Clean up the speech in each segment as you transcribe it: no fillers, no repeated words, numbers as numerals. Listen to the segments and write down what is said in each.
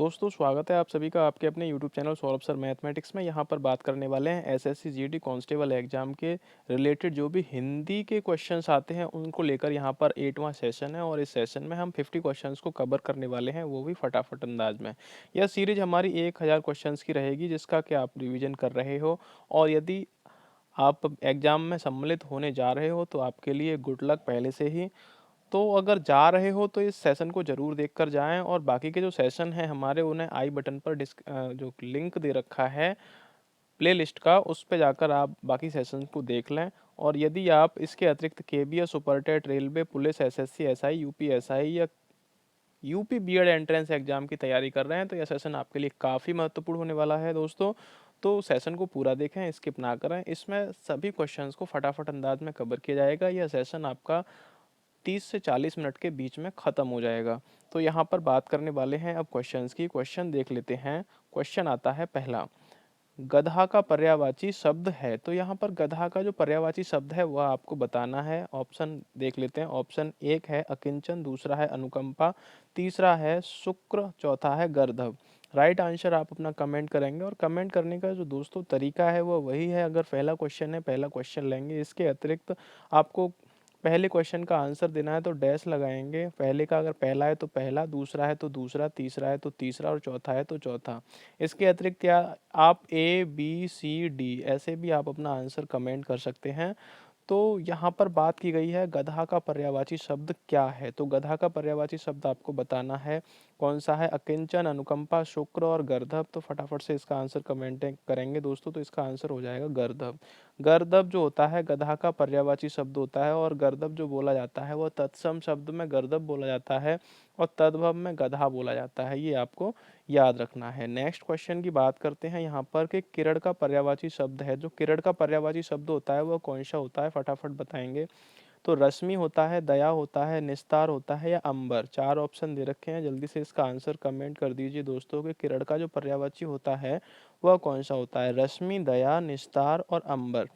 दोस्तों स्वागत है आप सभी का आपके अपने YouTube channel Saurabh sir mathematics में। यहाँ पर बात करने वाले हैं एसएससी जीडी कांस्टेबल एग्जाम के रिलेटेड जो भी हिंदी के क्वेश्चंस आते हैं उनको लेकर यहाँ पर 8वां सेशन है और इस सेशन में हम 50 क्वेश्चंस को कवर करने वाले हैं, वो भी फटाफट अंदाज में। यह सीरीज हमारी 1000 क्वेश्चंस की रहेगी जिसका कि आप रिविजन कर रहे हो, और यदि आप एग्जाम में सम्मिलित होने जा रहे हो तो आपके लिए गुड लक पहले से ही। तो अगर जा रहे हो तो इस सेशन को ज़रूर देखकर जाएं, और बाकी के जो सेशन हैं हमारे उन्हें आई बटन पर जो लिंक दे रखा है प्लेलिस्ट का, उस पे जाकर आप बाकी सेशन को देख लें। और यदि आप इसके अतिरिक्त KBS, Super TET, railway, police, SSC, SI, UPSI या यूपी बीएड एंट्रेंस एग्जाम की तैयारी कर रहे हैं तो यह सेशन आपके लिए काफ़ी महत्वपूर्ण होने वाला है दोस्तों। तो सेशन को पूरा देखें, स्किप ना करें। इसमें सभी क्वेश्चंस को फटाफट अंदाज में कवर किया जाएगा। यह सेशन आपका 30 से 40 मिनट के बीच में ख़त्म हो जाएगा। तो यहाँ पर बात करने वाले हैं अब क्वेश्चंस की। क्वेश्चन देख लेते हैं। क्वेश्चन आता है पहला, गधा का पर्यायवाची शब्द है। तो यहाँ पर गधा का जो पर्यायवाची शब्द है वह आपको बताना है। ऑप्शन देख लेते हैं। ऑप्शन 1 है अकिंचन, दूसरा है अनुकंपा, तीसरा है शुक्र, चौथा है गर्दभ। राइट आंसर आप अपना कमेंट करेंगे, और कमेंट करने का जो दोस्तों तरीका है वह वही है। अगर पहला क्वेश्चन है पहला क्वेश्चन लेंगे, इसके अतिरिक्त आपको पहले क्वेश्चन का आंसर देना है तो डैश लगाएंगे। पहले का अगर पहला है तो पहला, दूसरा है तो दूसरा, तीसरा है तो तीसरा और चौथा है तो चौथा। इसके अतिरिक्त या आप ए बी सी डी ऐसे भी आप अपना आंसर कमेंट कर सकते हैं। तो यहाँ पर बात की गई है गधा का पर्यायवाची शब्द क्या है। तो गधा का पर्यायवाची शब्द आपको बताना है कौन सा है, अकिंचन, अनुकंपा, शुक्र और गर्दभ। तो फटाफट से इसका आंसर कमेंट करेंगे दोस्तों। तो इसका आंसर हो जाएगा गर्दभ। गर्दभ जो होता है गधा का पर्यायवाची शब्द होता है, और गर्दभ जो बोला जाता है वह तत्सम शब्द में गर्दभ बोला जाता है और तद्भव में गधा बोला जाता है। ये आपको याद रखना है। नेक्स्ट क्वेश्चन की बात करते हैं यहाँ पर कि किरण का पर्यायवाची शब्द है। जो किरण का पर्यायवाची शब्द होता है वह कौन सा होता है, फटाफट बताएंगे। तो रश्मि होता है, दया होता है, निस्तार होता है या अंबर। 4 ऑप्शन दे रखे हैं, जल्दी से इसका आंसर कमेंट कर दीजिए दोस्तों कि किरण का जो पर्यायवाची होता है वह कौन सा होता है, रश्मि, दया, निस्तार और अंबर।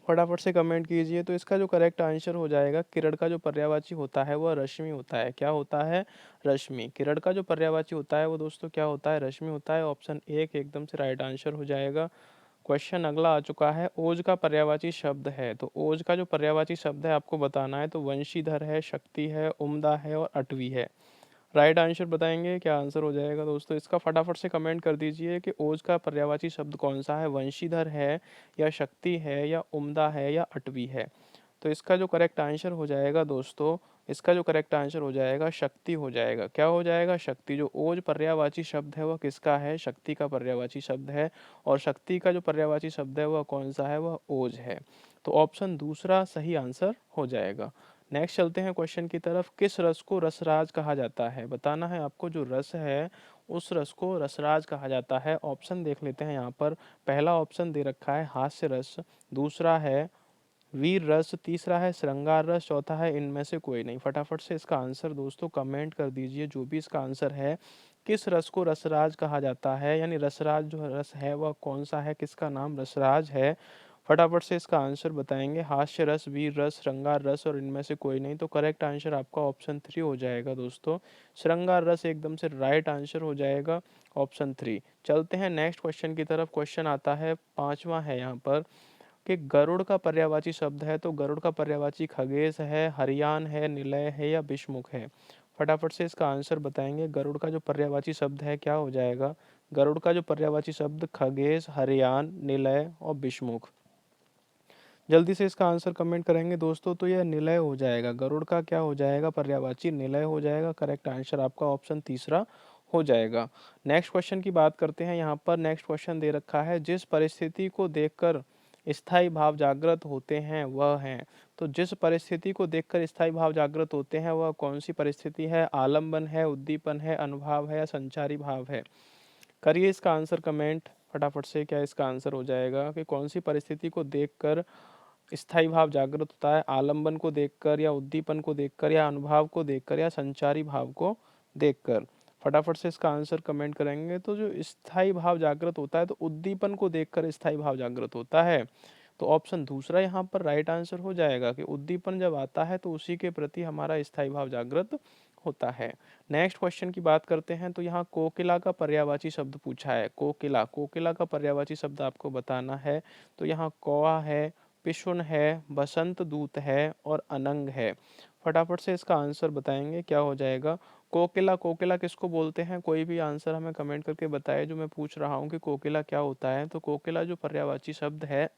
फटाफट से कमेंट कीजिए। तो इसका जो करेक्ट आंसर हो जाएगा, किरण का जो पर्यायवाची होता है वह रश्मि होता है। क्या होता है, रश्मि। किरण का जो पर्यायवाची होता है वो दोस्तों क्या होता है, रश्मि होता है। ऑप्शन 1 एकदम से राइट आंसर हो जाएगा। क्वेश्चन अगला आ चुका है, ओज का पर्यायवाची शब्द है। तो ओज का जो पर्यायवाची शब्द है आपको बताना है। तो वंशीधर है, शक्ति है, उम्दा है और अटवी है। राइट आंसर बताएंगे, क्या आंसर हो जाएगा दोस्तों इसका, फटाफट से कमेंट कर दीजिए कि ओज का पर्यायवाची शब्द कौन सा है, वंशीधर है या शक्ति है या उम्दा है या अटवी है। तो इसका जो करेक्ट आंसर हो जाएगा दोस्तों, इसका जो करेक्ट आंसर हो जाएगा शक्ति हो जाएगा। क्या हो जाएगा, शक्ति। जो ओज पर्यायवाची शब्द है वह किसका है, शक्ति का पर्यायवाची शब्द है, और शक्ति का जो पर्यायवाची शब्द है वह कौन सा है, वह ओज है। तो ऑप्शन दूसरा सही आंसर हो जाएगा। नेक्स्ट चलते हैं क्वेश्चन की तरफ। किस रस को रसराज कहा जाता है, बताना है आपको। जो रस है उस रस को रसराज कहा जाता है। ऑप्शन देख लेते हैं यहाँ पर। पहला ऑप्शन दे रखा है हास्य रस, दूसरा है वीर रस, तीसरा है श्रृंगार रस, चौथा है इनमें से कोई नहीं। फटाफट से इसका आंसर दोस्तों कमेंट कर दीजिए, जो भी इसका आंसर है। किस रस को रसराज कहा जाता है, यानी रसराज जो रस है वह कौन सा है, किसका नाम रसराज है। फटाफट से इसका आंसर बताएंगे। हास्य रस, वीर रस, श्रृंगार रस और इनमें से कोई नहीं। तो करेक्ट आंसर आपका ऑप्शन 3 हो जाएगा दोस्तों। श्रृंगार रस एकदम से राइट आंसर हो जाएगा, ऑप्शन 3। चलते हैं नेक्स्ट क्वेश्चन की तरफ। क्वेश्चन आता है 5वां है यहाँ पर कि गरुड़ का पर्यायवाची शब्द है। तो गरुड़ का पर्यायवाची खगेश है, हरियान है, निलय है या विषमुख है। फटाफट से इसका आंसर बताएंगे। गरुड़ का जो पर्यायवाची शब्द है क्या हो जाएगा, गरुड़ का जो पर्यायवाची शब्द खगेश, हरियान, निलय और विषमुख। जल्दी से इसका आंसर कमेंट करेंगे दोस्तों। तो यह निलय हो जाएगा। गरुड़ का क्या हो जाएगा, पर्यायवाची निलय हो जाएगा। करेक्ट आंसर आपका ऑप्शन तीसरा हो जाएगा। नेक्स्ट क्वेश्चन की बात करते हैं यहाँ पर। नेक्स्ट क्वेश्चन दे रखा है, जिस परिस्थिति को देखकर स्थायी भाव जागृत होते हैं वह है। तो जिस परिस्थिति को देखकर स्थायी भाव जागृत होते हैं वह कौन सी परिस्थिति है, आलम्बन है, उद्दीपन है, अनुभाव है या संचारी भाव है। करिए इसका आंसर कमेंट फटाफट से। क्या इसका आंसर हो जाएगा कि कौन सी परिस्थिति को देखकर स्थायी भाव जागृत होता है, आलंबन को देखकर या उद्दीपन को देखकर या अनुभाव को देखकर या संचारी भाव को देखकर। फटाफट से इसका आंसर कमेंट करेंगे। तो जो स्थायी भाव जागृत होता है तो उद्दीपन को देखकर स्थायी भाव जागृत होता है। तो ऑप्शन दूसरा यहाँ पर राइट आंसर हो जाएगा कि उद्दीपन जब आता है तो उसी के प्रति हमारा स्थायी भाव जागृत होता है। नेक्स्ट क्वेश्चन की बात करते हैं तो यहाँ कोकिला का पर्यायवाची शब्द पूछा है। कोकिला, कोकिला का पर्यायवाची शब्द आपको बताना है। तो यहाँ कौवा है, पिशुन है, बसंत दूत है और अनंग है। फटाफट से इसका आंसर बताएंगे क्या हो जाएगा। कोकिला, कोकिला किसको बोलते हैं, कोई भी आंसर हमें कमेंट करके बताए जो मैं पूछ रहा हूँ कि कोकिला क्या होता है। तो कोकिला जो पर्यायवाची शब्द है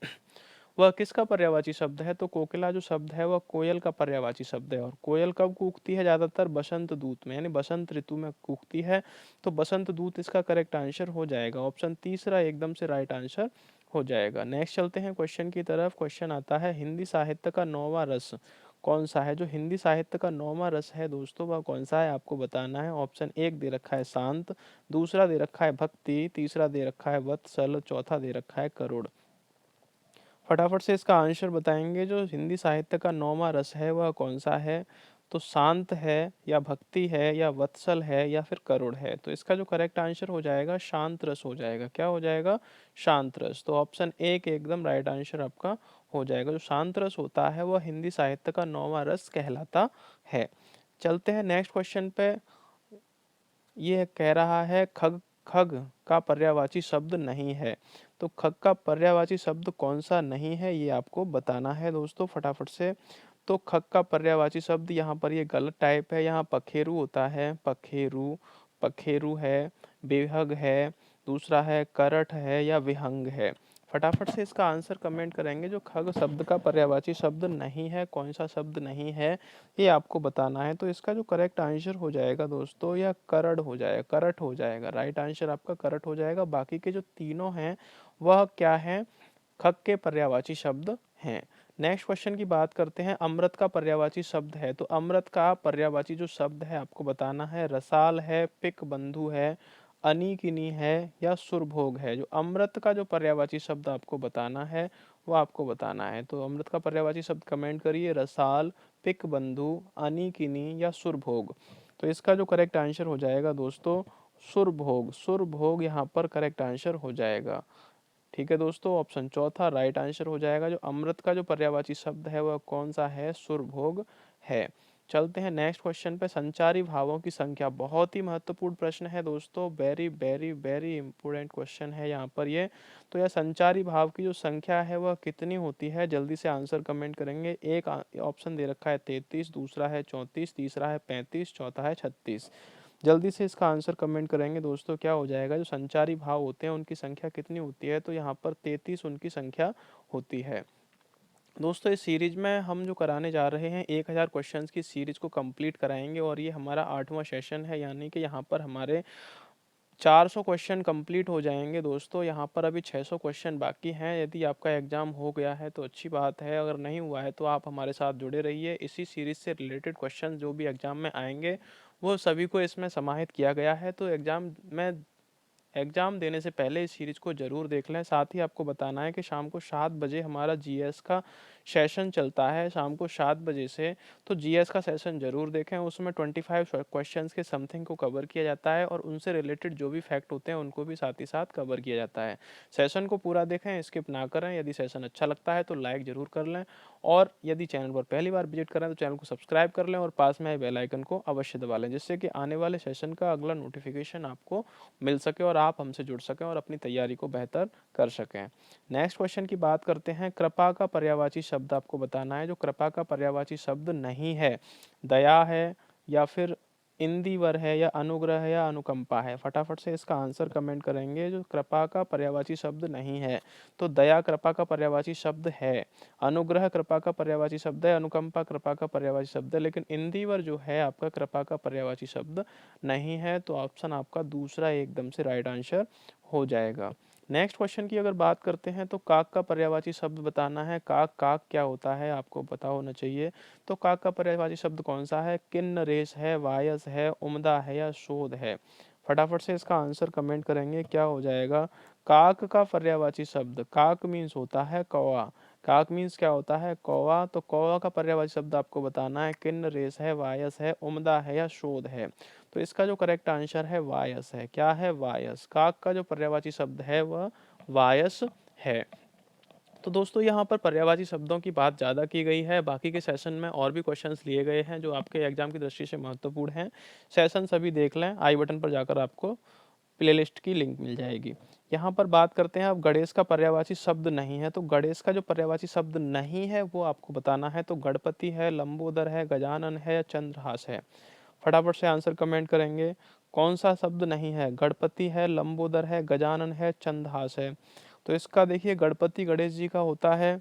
वह किसका पर्यायवाची शब्द है। तो कोकिला जो शब्द है वह कोयल का पर्यायवाची शब्द है। और कोयल कब कूकती है, ज्यादातर बसंत दूत में, यानी बसंत ऋतु में कूकती है। तो बसंत दूत इसका करेक्ट आंसर हो जाएगा। ऑप्शन तीसरा एकदम से राइट आंसर हो जाएगा। नेक्स्ट चलते हैं क्वेश्चन की तरफ। क्वेश्चन आता है हिंदी साहित्य का नौवां रस कौन सा है। जो हिंदी साहित्य का नौवां रस है दोस्तों वह कौन सा है आपको बताना है। ऑप्शन एक दे रखा है शांत, दूसरा दे रखा है भक्ति, तीसरा दे रखा है वत्सल, चौथा दे रखा है करुण। फटाफट से इसका आंसर बताएंगे। जो हिंदी साहित्य का नौवां रस है वह कौन सा है। तो शांत है या भक्ति है या वत्सल है या फिर करुण है। तो इसका जो करेक्ट आंसर हो जाएगा शांत रस हो जाएगा। क्या हो जाएगा, शांत रस। तो ऑप्शन एक एकदम राइट आंसर आपका हो जाएगा। जो शांत रस होता है वह हिंदी साहित्य का नौवां रस कहलाता है। चलते हैं नेक्स्ट क्वेश्चन पे। ये कह रहा है खग, खग का पर्यायवाची शब्द नहीं है। तो खग का पर्यायवाची शब्द कौन सा नहीं है ये आपको बताना है दोस्तों फटाफट से। तो खग का पर्यायवाची शब्द यहाँ पर ये गलत टाइप है। यहाँ पखेरु होता है, पखेरु, पखेरु है, बेहग है, दूसरा है करठ है या विहंग है। फटाफट से इसका आंसर कमेंट करेंगे। जो खग शब्द का पर्यायवाची शब्द नहीं है, कौन सा शब्द नहीं है ये आपको बताना है। तो इसका जो करेक्ट आंसर हो जाएगा दोस्तों यह करड़ हो जाएगा, करठ हो जाएगा। राइट आंसर आपका करठ हो जाएगा। बाकी के जो तीनों हैं वह क्या है, खग के पर्यायवाची शब्द हैं। नेक्स्ट क्वेश्चन की बात करते हैं। अमृत का पर्यायवाची शब्द है। तो अमृत का पर्यायवाची जो शब्द है आपको बताना है। रसाल है, पिक बंधु है, अनीकिनी है या सुरभोग है। जो अमृत का जो पर्यायवाची शब्द आपको बताना है वो आपको बताना है। तो अमृत का पर्यायवाची शब्द कमेंट करिए। रसाल, पिक बंधु, अनीकिनी या सुरभोग। तो इसका जो करेक्ट आंसर हो जाएगा दोस्तों सुरभोग। सुरभोग यहाँ पर करेक्ट आंसर हो जाएगा। ठीक है दोस्तों, ऑप्शन चौथा राइट आंसर हो जाएगा। जो अमृत का जो पर्यायवाची शब्द है वह कौन सा है, सुरभोग है। चलते हैं नेक्स्ट क्वेश्चन पे। संचारी भावों की संख्या, बहुत ही महत्वपूर्ण प्रश्न है दोस्तों। Very very very important question है यहाँ पर ये। तो यह संचारी भाव की जो संख्या है वह कितनी होती है, जल्दी से आंसर कमेंट करेंगे। एक ऑप्शन दे रखा है 33, दूसरा है 34, तीसरा है 35, चौथा है 36। जल्दी से इसका आंसर कमेंट करेंगे दोस्तों। क्या हो जाएगा, जो संचारी भाव होते हैं उनकी संख्या कितनी होती है। तो यहाँ पर 33 उनकी संख्या होती है। दोस्तों इस सीरीज में हम जो कराने जा रहे हैं 1000 क्वेश्चंस की सीरीज को कंप्लीट कराएंगे और ये हमारा 8वां सेशन है। यानी कि यहाँ पर हमारे 400 क्वेश्चन कंप्लीट हो जाएंगे दोस्तों। यहाँ पर अभी 600 क्वेश्चन बाकी हैं। यदि आपका एग्ज़ाम हो गया है तो अच्छी बात है, अगर नहीं हुआ है तो आप हमारे साथ जुड़े रहिए। इसी सीरीज़ से रिलेटेड क्वेश्चन जो भी एग्ज़ाम में आएंगे वो सभी को इसमें समाहित किया गया है। तो एग्ज़ाम देने से पहले इस सीरीज़ को ज़रूर देख लें। साथ ही आपको बताना है कि शाम को 7 बजे हमारा जीएस का सेशन चलता है, शाम को 7 बजे से। तो जीएस का सेशन ज़रूर देखें। उसमें 25 क्वेश्चंस के समथिंग को कवर किया जाता है और उनसे रिलेटेड जो भी फैक्ट होते हैं उनको भी साथ ही साथ कवर किया जाता है। सेशन को पूरा देखें, स्किप ना करें। यदि सेशन अच्छा लगता है तो लाइक ज़रूर कर लें और यदि चैनल पर पहली बार विजिट करें तो चैनल को सब्सक्राइब कर लें और पास में बेल आइकन को अवश्य दबा लें, जिससे कि आने वाले सेशन का अगला नोटिफिकेशन आपको मिल सके और आप हमसे जुड़ सकें और अपनी तैयारी को बेहतर कर सकें। नेक्स्ट क्वेश्चन की बात करते हैं। कृपा का पर्यायवाची शब्द आपको बताना है। जो कृपा का पर्यायवाची शब्द नहीं है, दया है या फिर इंदिवर है या अनुग्रह है या अनुकंपा है। फटाफट से इसका आंसर कमेंट करेंगे। जो कृपा का पर्यायवाची शब्द नहीं है, तो दया कृपा का पर्यायवाची शब्द है, अनुग्रह कृपा का पर्यायवाची शब्द है, अनुकंपा कृपा का पर्यायवाची शब्द है, लेकिन इंदिवर जो है आपका कृपा का पर्यायवाची शब्द नहीं है। तो ऑप्शन आपका दूसरा एकदम से राइट आंसर हो जाएगा। नेक्स्ट क्वेश्चन की अगर बात करते हैं तो काक का पर्यायवाची शब्द बताना है। काक, काक क्या होता है आपको पता होना चाहिए। तो काक का पर्यायवाची शब्द कौन सा है, किन्न रेस है, वायस है, उम्दा है या शोध है। फटाफट से इसका आंसर कमेंट करेंगे। क्या हो जाएगा, काक का पर्यायवाची शब्द, काक मीन्स होता है कौवा। काक मीन्स क्या होता है, कौवा। तो कौवा का पर्यायवाची शब्द आपको बताना है। किन्न रेस है, वायस है, उम्दा है या शोध है। तो इसका जो करेक्ट आंसर है वायस है। क्या है, वायस। काक का जो पर्यायवाची शब्द है वह वायस है। तो दोस्तों यहाँ पर पर्यायवाची शब्दों की बात ज़्यादा की गई है। बाकी के सेशन में और भी क्वेश्चंस लिए गए हैं जो आपके एग्जाम की दृष्टि से महत्वपूर्ण हैं। सेशन सभी देख लें, आई बटन पर जाकर आपको प्लेलिस्ट की लिंक मिल जाएगी। यहाँ पर बात करते हैं, अब गणेश का पर्यायवाची शब्द नहीं है, तो गणेश का जो पर्यायवाची शब्द नहीं है वो आपको बताना है। तो गणपति है, लंबोदर है, गजानन है या चंद्रहास है। फटाफट से आंसर कमेंट करेंगे। कौन सा शब्द नहीं है? गणपति है, लंबोदर है, गजानन है, चंद्रहास है। तो इसका देखिए, गणपति गणेश जी का होता है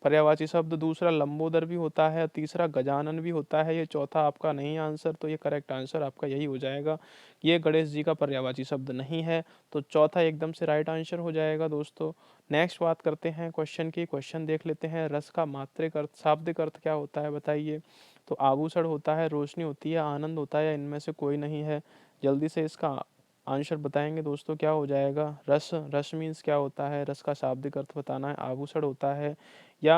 पर्यायवाची शब्द, दूसरा लंबोदर भी होता है, तीसरा गजानन भी होता है, ये चौथा आपका नहीं आंसर। तो ये करेक्ट आंसर आपका यही हो जाएगा, ये गणेश जी का पर्यायवाची शब्द नहीं है। तो चौथा एकदम से राइट आंसर हो जाएगा दोस्तों। नेक्स्ट बात करते हैं क्वेश्चन की। क्वेश्चन देख लेते हैं, रस का मात्रिक अर्थ, शाब्दिक अर्थ क्या होता है बताइए। तो आभूषण होता है, रोशनी होती है, आनंद होता है, या इनमें से कोई नहीं है। जल्दी से इसका आंसर बताएंगे दोस्तों, क्या हो जाएगा। रस, रस मीन्स क्या होता है, रस का शाब्दिक अर्थ बताना है। आभूषण होता है, या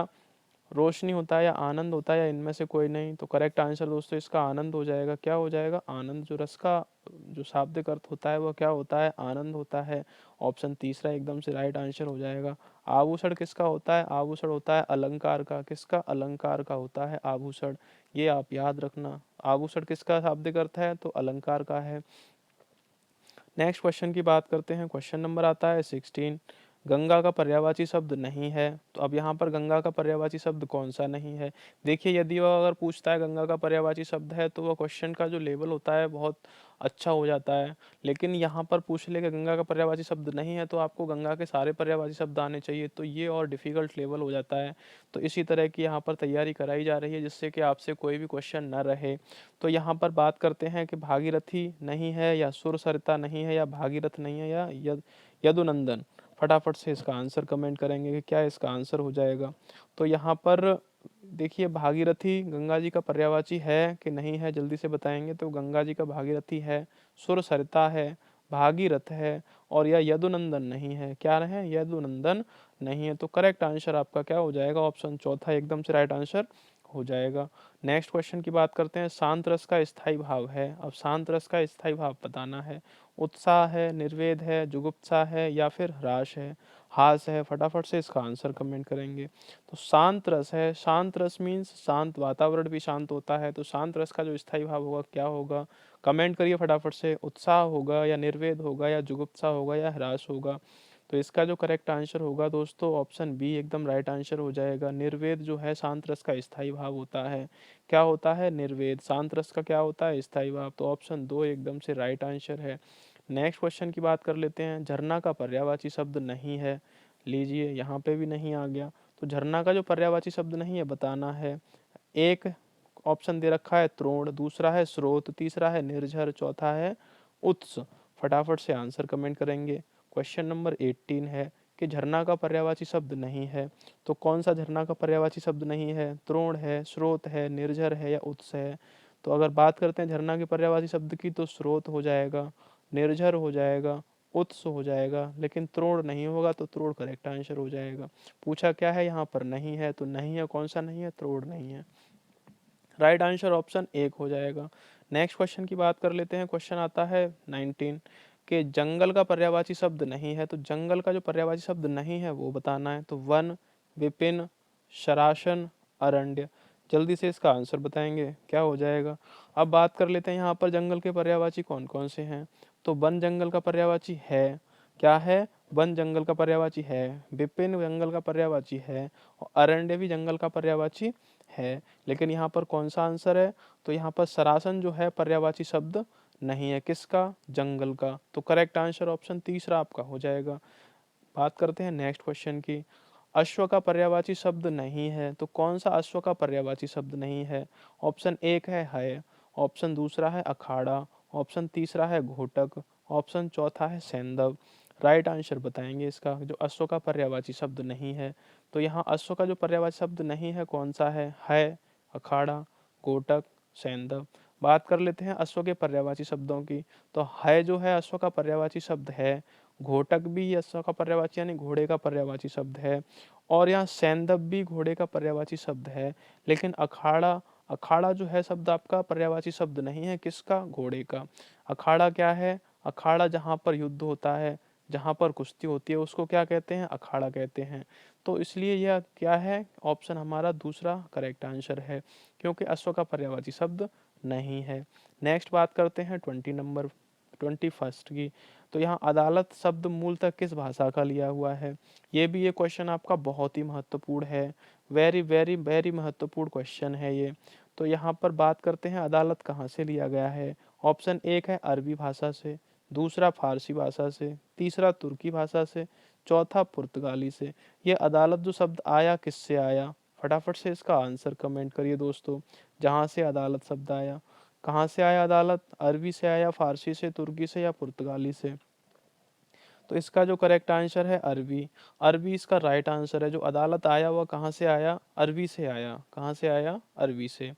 रोशनी होता है, या आनंद होता है, या इनमें से कोई नहीं। तो करेक्ट आंसर दोस्तों इसका आनंद हो जाएगा। क्या हो जाएगा? आनंद। जो रस का जो शाब्दिक अर्थ होता है वह क्या होता है? आनंद होता है। ऑप्शन तीसरा एकदम से राइट आंसर हो जाएगा। आभूषण किसका होता है? आभूषण होता है अलंकार का। किसका? अलंकार का होता है आभूषण। ये आप याद रखना। आभूषण किसका शाब्दिक अर्थ है? तो अलंकार का है। नेक्स्ट क्वेश्चन की बात करते हैं। क्वेश्चन नंबर आता है 16। गंगा का पर्यायवाची शब्द नहीं है। तो अब यहाँ पर गंगा का पर्यायवाची शब्द कौन सा नहीं है? देखिए, यदि वह अगर पूछता है गंगा का पर्यायवाची शब्द है, तो वह क्वेश्चन का जो लेवल होता है बहुत अच्छा हो जाता है। लेकिन यहाँ पर पूछ ले कि गंगा का पर्यायवाची शब्द नहीं है, तो आपको गंगा के सारे पर्यायवाची शब्द आने चाहिए, तो ये और डिफिकल्ट लेवल हो जाता है। तो इसी तरह की यहाँ पर तैयारी कराई जा रही है, जिससे कि आपसे कोई भी क्वेश्चन न रहे। तो यहाँ पर बात करते हैं कि भागीरथी नहीं है, या सुरसरिता नहीं है, या भागीरथ नहीं है, या यदुनंदन। फटाफट से इसका आंसर कमेंट करेंगे कि क्या इसका आंसर हो जाएगा। तो यहाँ पर देखिए, भागीरथी गंगा जी का पर्यायवाची है कि नहीं है, जल्दी से बताएंगे। तो गंगा जी का भागीरथी है, सुरसरिता है, भागीरथ है, और या यदुनंदन नहीं है। क्या है? यदुनंदन नहीं है। तो करेक्ट आंसर आपका क्या हो जाएगा? ऑप्शन चौथा एकदम से राइट आंसर हो जाएगा। नेक्स्ट क्वेश्चन की बात करते हैं। शांत रस का स्थायी भाव है। अब शांत रस का स्थायी भाव बताना है। उत्साह है, निर्वेद है, जुगुप्सा है, या फिर ह्रास है, हास है। फटाफट से इसका आंसर कमेंट करेंगे। तो शांत रस है। शांत रस मीन्स शांत, वातावरण भी शांत होता है। तो शांत रस का जो स्थायी भाव होगा क्या होगा? कमेंट करिए फटाफट से। उत्साह होगा, या निर्वेद होगा, या जुगुप्सा होगा, या ह्रास होगा। तो इसका जो करेक्ट आंसर होगा दोस्तों, ऑप्शन बी एकदम राइट आंसर हो जाएगा। निर्वेद जो है शांत रस का स्थायी भाव होता है। क्या होता है? निर्वेद। शांत रस का क्या होता है? स्थायी भाव। तो ऑप्शन दो एकदम से राइट आंसर है। नेक्स्ट क्वेश्चन की बात कर लेते हैं। झरना का पर्यायवाची शब्द नहीं है। लीजिए, यहाँ पे भी नहीं आ गया। तो झरना का जो पर्यायवाची शब्द नहीं है बताना है। एक ऑप्शन दे रखा है त्रोण, दूसरा है स्रोत, तीसरा है निर्झर, चौथा है उत्स। फटाफट से आंसर कमेंट करेंगे। क्वेश्चन नंबर 18 है कि झरना का पर्यायवाची शब्द नहीं है। तो कौन सा झरना का पर्यायवाची शब्द नहीं है? त्रोण है, स्रोत है, निर्झर है, या उत्स है। तो अगर बात करते हैं झरना के पर्यायवाची शब्द की, तो स्रोत हो जाएगा, निर्झर हो जाएगा, उत्स हो जाएगा, लेकिन त्रोण नहीं होगा। तो त्रोण करेक्ट आंसर हो जाएगा। पूछा क्या है यहाँ पर? नहीं है। तो नहीं है, कौन सा नहीं है? त्रोण नहीं है। राइट आंसर ऑप्शन एक हो जाएगा। नेक्स्ट क्वेश्चन की बात कर लेते हैं। क्वेश्चन आता है 19 कि जंगल का पर्यायवाची शब्द नहीं है। तो जंगल का जो पर्यायवाची शब्द नहीं है वो बताना है। तो वन, विपिन, शरासन, अरण्य। जल्दी से इसका आंसर बताएंगे, क्या हो जाएगा। अब बात कर लेते हैं यहाँ पर जंगल के पर्यायवाची कौन कौन से हैं। तो वन जंगल का पर्यायवाची है। क्या है? वन जंगल का पर्यायवाची है, विपिन जंगल का पर्यायवाची है, और अरण्य भी जंगल का पर्यायवाची है। लेकिन यहाँ पर कौन सा आंसर है? तो यहाँ पर सरासन जो है पर्यायवाची शब्द नहीं है। किसका? जंगल का। तो करेक्ट आंसर ऑप्शन तीसरा आपका हो जाएगा। बात करते हैं नेक्स्ट क्वेश्चन की। अश्व का पर्यायवाची शब्द नहीं है। तो कौन सा अश्व का पर्यायवाची शब्द नहीं है? ऑप्शन एक है, ऑप्शन दूसरा है अखाड़ा, ऑप्शन तीसरा है घोटक, ऑप्शन चौथा है सैंधव। राइट आंसर बताएंगे इसका, जो अश्व का पर्यायवाची शब्द नहीं है। तो यहाँ अश्व का जो पर्यायवाची शब्द नहीं है कौन सा है, अखाड़ा, घोटक, सैंधव। बात कर लेते हैं अश्व के पर्यायवाची शब्दों की। तो है जो है अश्व का पर्यायवाची शब्द है, घोटक भी अश्व का पर्यायवाची यानी घोड़े का पर्यायवाची शब्द है, और यहाँ सैंधव भी घोड़े का पर्यायवाची शब्द है। लेकिन अखाड़ा, अखाड़ा जो है शब्द आपका पर्यायवाची शब्द नहीं है। किसका? घोड़े का। अखाड़ा क्या है? अखाड़ा जहाँ पर युद्ध होता है, जहाँ पर कुश्ती होती है, उसको क्या कहते हैं? अखाड़ा कहते हैं। तो इसलिए यह क्या है, ऑप्शन हमारा दूसरा करेक्ट आंसर है, क्योंकि अश्व का पर्यायवाची शब्द नहीं है। नेक्स्ट बात करते हैं 21 की। तो यहाँ अदालत शब्द मूलतः किस भाषा का लिया हुआ है? ये भी ये क्वेश्चन आपका बहुत ही महत्वपूर्ण है, वेरी वेरी वेरी महत्वपूर्ण क्वेश्चन है ये। तो यहाँ पर बात करते हैं अदालत कहाँ से लिया गया है। ऑप्शन एक है अरबी भाषा से, दूसरा फारसी भाषा से, तीसरा तुर्की भाषा से, चौथा पुर्तगाली से। ये अदालत जो शब्द आया किससे आया? फटाफट से इसका आंसर कमेंट करिए दोस्तों, जहाँ से अदालत शब्द आया। कहाँ से आया अदालत? अरबी से आया, फारसी से, तुर्की से या पुर्तगाली से? तो इसका जो करेक्ट आंसर है अरबी। अरबी इसका राइट आंसर है। जो अदालत आया वह कहाँ से आया? अरबी से आया। कहाँ से आया? अरबी से।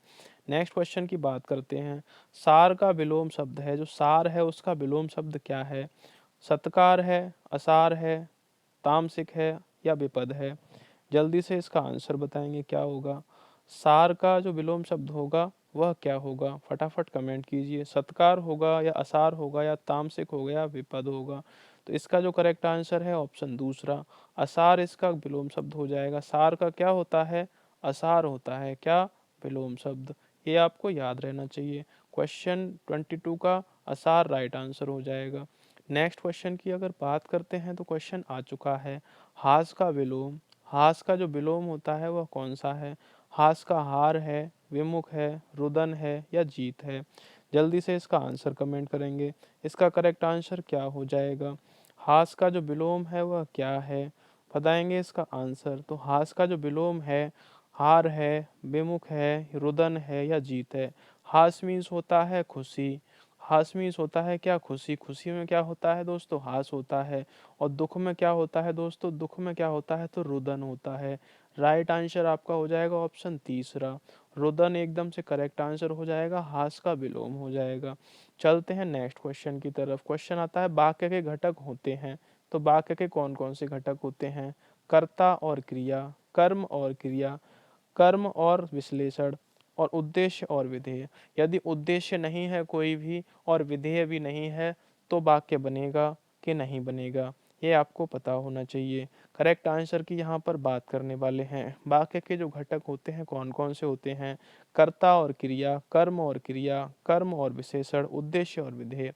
नेक्स्ट क्वेश्चन की बात करते हैं। सार का विलोम शब्द है, जो सार है उसका विलोम शब्द क्या है? सत्कार है, असार है, तामसिक है या विपद है? जल्दी से इसका आंसर बताएंगे क्या होगा। सार का जो विलोम शब्द होगा वह क्या होगा? फटाफट कमेंट कीजिए। सत्कार होगा या असार होगा या तामसिक होगा या विपद होगा? तो इसका जो करेक्ट आंसर है ऑप्शन दूसरा, असार इसका विलोम शब्द हो जाएगा। सार का क्या होता है? असार होता है। क्या? विलोम शब्द। ये आपको याद रहना चाहिए। क्वेश्चन 22 का असार राइट आंसर हो जाएगा। नेक्स्ट क्वेश्चन की अगर बात करते हैं तो क्वेश्चन आ चुका है, हास का विलोम। हास का जो विलोम होता है वह कौन सा है? हास का हार है, विमुख है, रुदन है या जीत है? जल्दी से इसका आंसर कमेंट करेंगे। इसका करेक्ट आंसर क्या हो जाएगा? हास का जो विलोम है वह क्या है? बताएंगे इसका आंसर। तो हास का जो विलोम है, हार है, विमुख है, रुदन है या जीत है? हास मीन्स होता है खुशी। हास मीन्स होता है क्या? खुशी। खुशी में क्या होता है दोस्तों? हास होता है। और दुख में क्या होता है दोस्तों? दुख में क्या होता है? तो रुदन होता है। राइट आंसर आपका हो जाएगा ऑप्शन तीसरा, रुदन एकदम से करेक्ट आंसर हो जाएगा, हास का विलोम हो जाएगा। चलते हैं नेक्स्ट क्वेश्चन की तरफ। क्वेश्चन आता है वाक्य के घटक होते हैं। तो वाक्य के कौन कौन से घटक होते हैं? कर्ता और क्रिया, कर्म और क्रिया, कर्म और विश्लेषण, और उद्देश्य और विधेय। यदि उद्देश्य नहीं है कोई भी और विधेय भी नहीं है तो वाक्य बनेगा कि नहीं बनेगा, ये आपको पता होना चाहिए। करेक्ट आंसर की यहाँ पर बात करने वाले हैं। वाक्य के जो घटक होते हैं कौन कौन से होते हैं? कर्ता और क्रिया, कर्म और क्रिया, कर्म और विशेषण, उद्देश्य और विधेय।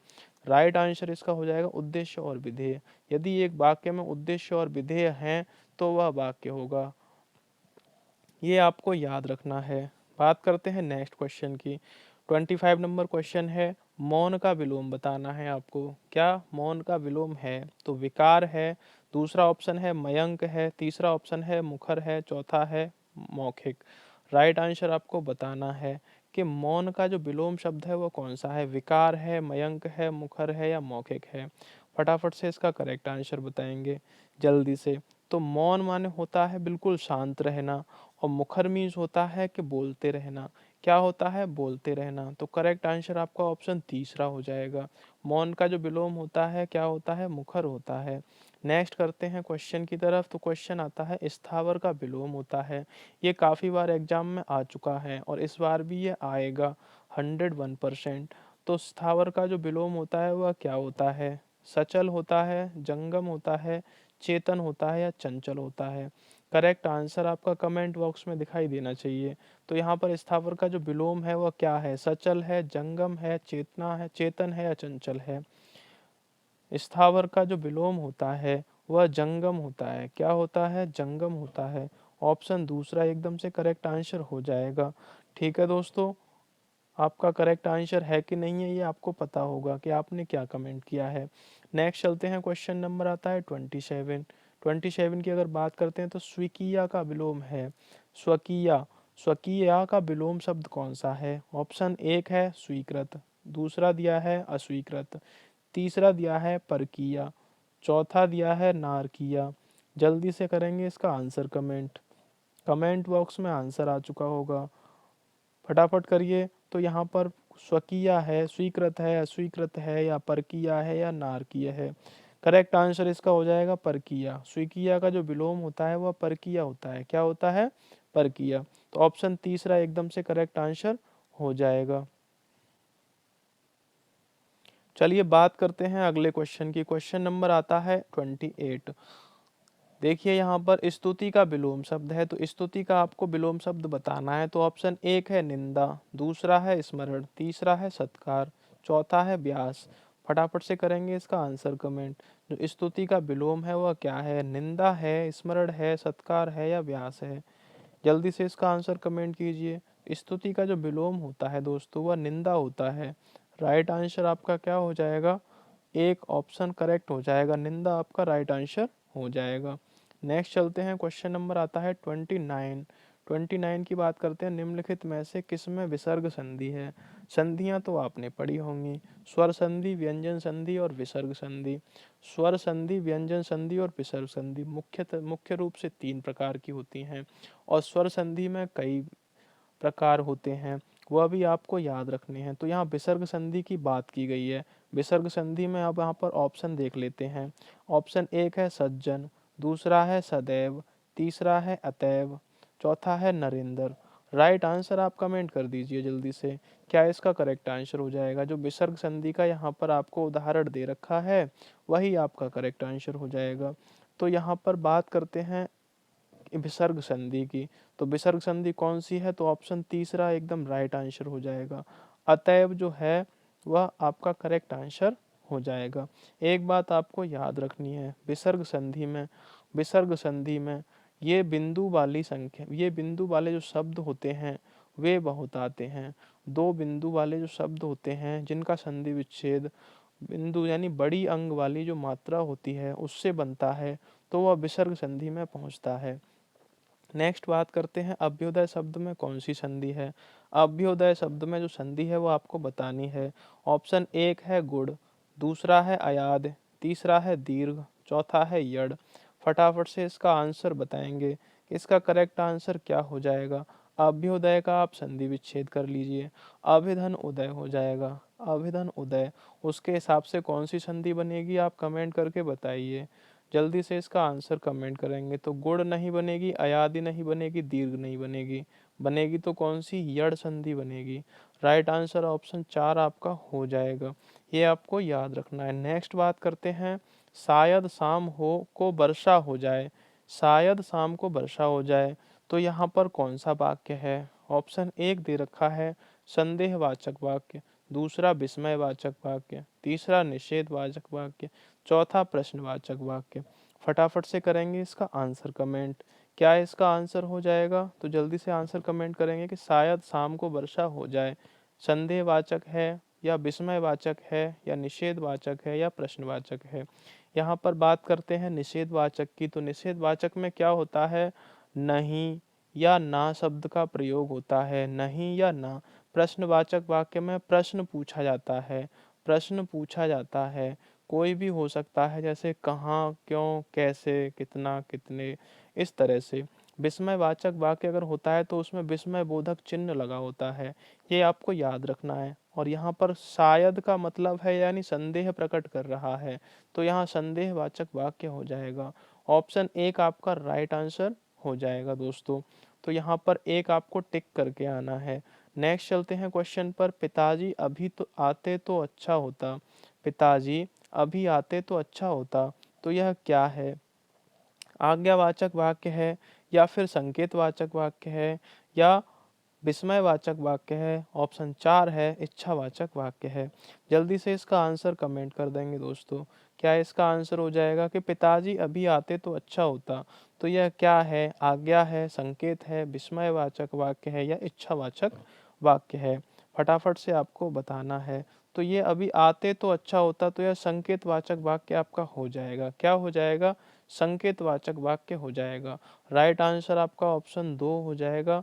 राइट आंसर इसका हो जाएगा उद्देश्य और विधेय। यदि एक वाक्य में उद्देश्य और विधेय हैं तो वह वाक्य होगा, ये आपको याद रखना है। बात करते हैं नेक्स्ट क्वेश्चन की। 25 नंबर क्वेश्चन है, मौन का विलोम बताना है आपको। क्या मौन का विलोम है? तो विकार है, दूसरा ऑप्शन है मयंक है, तीसरा ऑप्शन है मुखर है, चौथा है मौखिक। राइट आंसर आपको बताना है कि मौन का जो विलोम शब्द है वो कौन सा है? विकार है, मयंक है, मुखर है या मौखिक है? फटाफट से इसका करेक्ट आंसर बताएंगे जल्दी से। तो मौन माने होता है बिल्कुल शांत रहना, और मुखर मीन्स होता है कि बोलते रहना। क्या होता है? बोलते रहना। तो करेक्ट आंसर आपका ऑप्शन तीसरा हो जाएगा। मौन का जो विलोम होता है क्या होता है? मुखर होता है। नेक्स्ट करते हैं क्वेश्चन की तरफ। तो क्वेश्चन आता है स्थावर का विलोम होता है। ये काफ़ी बार एग्जाम में आ चुका है और इस बार भी ये आएगा 101%। तो स्थावर का जो विलोम होता है वह क्या होता है? सचल होता है, जंगम होता है, चेतन होता है या चंचल होता है? करेक्ट आंसर आपका कमेंट बॉक्स में दिखाई देना चाहिए। तो यहाँ पर स्थावर का जो विलोम है वह क्या है? सचल है, जंगम है, चेतना है, चेतन है या चंचल है? स्थावर का जो विलोम होता है वह जंगम होता है। क्या होता है? जंगम होता है। ऑप्शन दूसरा एकदम से करेक्ट आंसर हो जाएगा। ठीक है दोस्तों, आपका करेक्ट आंसर है कि नहीं है ये आपको पता होगा कि आपने क्या कमेंट किया है। नेक्स्ट चलते हैं, क्वेश्चन नंबर आता है 27। 27 की अगर बात करते हैं तो स्वीकिया का विलोम है। स्वकीया, स्वकीया का विलोम शब्द कौन सा है? ऑप्शन एक है स्वीकृत, दूसरा दिया है अस्वीकृत, तीसरा दिया है परकीया, चौथा दिया है नारकीया। जल्दी से करेंगे इसका आंसर कमेंट। कमेंट बॉक्स में आंसर आ चुका होगा, फटाफट करिए। तो यहाँ पर स्वकीय है, स्वीकृत है, अस्वीकृत है या परकीय है या नारकीय है? करेक्ट आंसर इसका हो जाएगा परकीय। स्वीकीय का जो विलोम होता है वह परकीय होता है। क्या होता है? परकीय। तो ऑप्शन तीसरा एकदम से करेक्ट आंसर हो जाएगा। चलिए बात करते हैं अगले क्वेश्चन की। क्वेश्चन नंबर आता है 28। देखिए यहाँ पर स्तुति का विलोम शब्द है, तो स्तुति का आपको विलोम शब्द बताना है। तो ऑप्शन एक है निंदा, दूसरा है स्मरण, तीसरा है सत्कार, चौथा है व्यास। फटाफट से करेंगे इसका आंसर कमेंट। जो स्तुति का विलोम है वह क्या है? निंदा है, स्मरण है, सत्कार है या व्यास है? जल्दी से इसका आंसर कमेंट कीजिए। स्तुति का जो विलोम होता है दोस्तों वह निंदा होता है। राइट आंसर आपका क्या हो जाएगा? एक ऑप्शन करेक्ट हो जाएगा, निंदा आपका राइट आंसर हो जाएगा। नेक्स्ट चलते हैं, क्वेश्चन नंबर आता है 29। 29 की बात करते हैं। निम्नलिखित में से किसमें विसर्ग संधि है? संधियां तो आपने पढ़ी होंगी, स्वर संधि, व्यंजन संधि और विसर्ग संधि। स्वर संधि, व्यंजन संधि और विसर्ग संधि मुख्य रूप से 3 प्रकार की होती हैं, और स्वर संधि में कई प्रकार होते हैं, वह भी आपको याद रखने हैं। तो यहाँ विसर्ग संधि की बात की गई है। विसर्ग संधि में अब यहाँ पर ऑप्शन देख लेते हैं। ऑप्शन एक है सज्जन, दूसरा है सदैव, तीसरा है अतैव, चौथा है नरेंद्र। राइट आंसर आप कमेंट कर दीजिए जल्दी से। क्या इसका करेक्ट आंसर हो जाएगा? जो विसर्ग संधि का यहाँ पर आपको उदाहरण दे रखा है वही आपका करेक्ट आंसर हो जाएगा। तो यहाँ पर बात करते हैं विसर्ग संधि की। तो विसर्ग संधि कौन सी है? तो ऑप्शन तीसरा एकदम राइट आंसर हो जाएगा। अतएव जो है वह आपका करेक्ट आंसर हो जाएगा। एक बात आपको याद रखनी है, विसर्ग संधि में ये बिंदु वाली संख्या, ये बिंदु वाले जो शब्द होते हैं वे बहुत आते हैं। 2 बिंदु वाले जो शब्द होते हैं जिनका संधि विच्छेद बिंदु यानी बड़ी अंग वाली जो मात्रा होती है उससे बनता है, तो वह विसर्ग संधि में पहुंचता है। नेक्स्ट बात करते हैं अभ्युदय शब्द में कौन सी संधि है? अभ्युदय शब्द में जो संधि है वो आपको बतानी है। ऑप्शन एक है गुड़, दूसरा है अयाद, तीसरा है दीर्घ, चौथा है यड़। फटाफट से इसका आंसर बताएंगे। इसका करेक्ट आंसर क्या हो जाएगा? अभ्युदय का आप संधि विच्छेद कर लीजिए, अभिधन उदय हो जाएगा। अभिधन उदय, उसके हिसाब से कौन सी संधि बनेगी आप कमेंट करके बताइए। जल्दी से इसका आंसर कमेंट करेंगे। तो गुड़ नहीं बनेगी, अयादि नहीं बनेगी, दीर्घ नहीं बनेगी, बनेगी तो कौन सी? यड़ संधि बनेगी। राइट आंसर ऑप्शन 4 आपका हो जाएगा। ये आपको याद रखना है। नेक्स्ट बात करते हैं, शायद शाम हो को वर्षा हो जाए। शायद शाम को वर्षा हो जाए, तो यहाँ पर कौन सा वाक्य है? ऑप्शन एक दे रखा है संदेहवाचक वाक्य, दूसरा विस्मयवाचक वाक्य, तीसरा निषेधवाचक वाक्य, चौथा प्रश्नवाचक वाक्य। फटाफट से करेंगे इसका आंसर कमेंट। क्या इसका आंसर हो जाएगा? तो जल्दी से आंसर कमेंट करेंगे कि शायद शाम को वर्षा हो जाए संदेहवाचक है या विस्मयवाचक है या निषेधवाचक है या प्रश्नवाचक है। यहाँ पर बात करते हैं निषेधवाचक की। तो निषेधवाचक में क्या होता है? नहीं या ना शब्द का प्रयोग होता है, नहीं या ना। प्रश्नवाचक वाक्य में प्रश्न पूछा जाता है, प्रश्न पूछा जाता है, कोई भी हो सकता है, जैसे कहाँ, क्यों, कैसे, कितना, कितने, इस तरह से। विस्मयवाचक वाक्य अगर होता है तो उसमें विस्मय बोधक चिन्ह लगा होता है, ये आपको याद रखना है। और यहाँ पर शायद का मतलब है यानी संदेह प्रकट कर रहा है, तो यहाँ संदेहवाचक वाक्य हो जाएगा। ऑप्शन एक आपका राइट आंसर हो जाएगा दोस्तों। तो यहाँ पर एक आपको टिक करके आना है। नेक्स्ट चलते हैं क्वेश्चन पर। पिताजी अभी तो आते तो अच्छा होता। पिताजी अभी आते तो अच्छा होता, तो यह क्या है? आज्ञावाचक वाक्य है या फिर संकेतवाचक वाक्य है या विस्मयवाचक वाक्य है? ऑप्शन 4 है इच्छावाचक वाक्य है। जल्दी से इसका आंसर कमेंट कर देंगे दोस्तों। क्या इसका आंसर हो जाएगा कि पिताजी अभी आते तो अच्छा होता, तो यह क्या है? आज्ञा है, संकेत है, विस्मयवाचक वाक्य है या इच्छावाचक वाक्य है? फटाफट से आपको बताना है। तो ये अभी आते तो अच्छा होता, तो यह संकेतवाचक वाक्य आपका हो जाएगा। क्या हो जाएगा? संकेतवाचक वाक्य हो जाएगा। राइट आंसर आपका ऑप्शन 2 हो जाएगा।